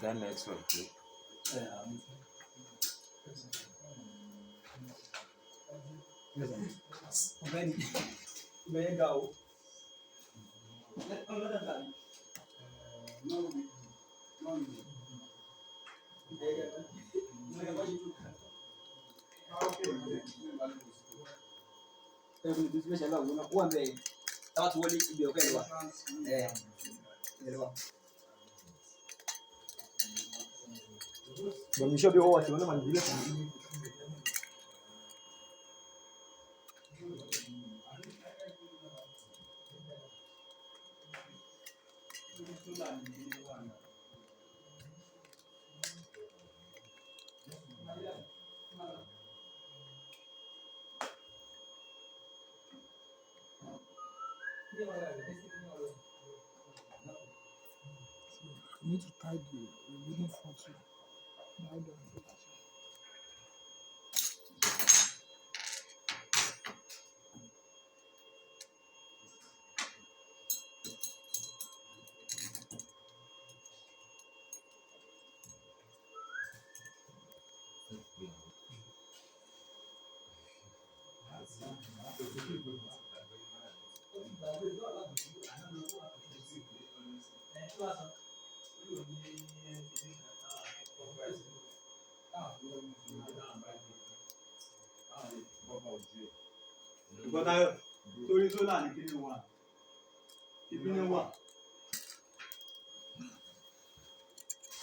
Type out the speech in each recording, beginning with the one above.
That network. I need to tie the reading front too. Because torí sólà ní kíní wà. Kíní wà.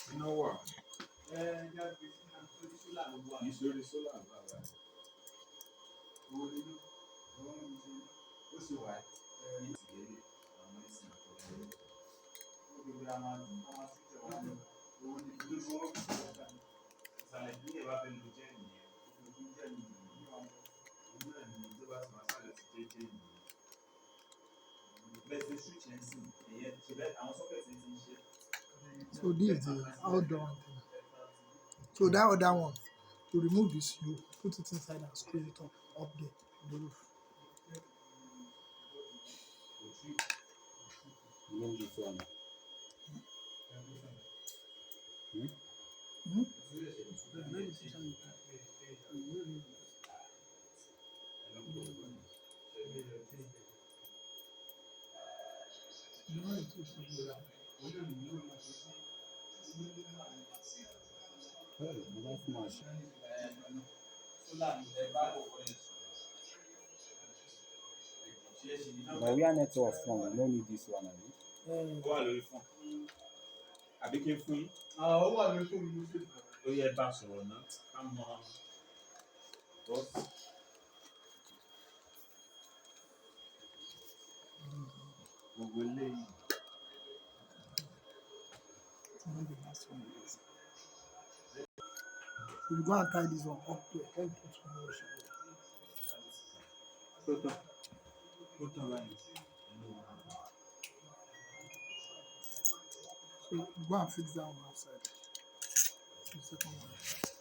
Kíní wà. Ìṣòrí sólà bàbá. Owó nínú. Ó sì wà. Ìtìlẹ́yìn àwọn ẹ̀sìn àkọ́kọ́. Ó gbé a máa sí ìjọba ní owó ní ìlú tó wọ́n fi ṣe ìsàlẹ̀ bí ẹ̀ bá fẹ́ lo jẹ́ nìyẹn. Ó fi jẹ́ nìyẹn. Ojú ẹ̀ ní tó bá ti máa sálẹ̀ sí jẹ́jẹ́ nìyẹn. So this is the outdoor one thing. So that other one, to remove this, you put it inside and screw it up there on the roof. Remove this one. That's much. But we are network phone. We don't need this one. Ó wà lórí fún. Àbí kí n fún yín? Ó wà lórí fún mi. Ó yẹ bá sọ̀rọ̀ náà. Ká mọ bọ́ọ̀sì. Gbogbo eléyìí. So you go and tie this one up there. Then put one more shadow. Put on line. So you go and fix that one outside. The second one.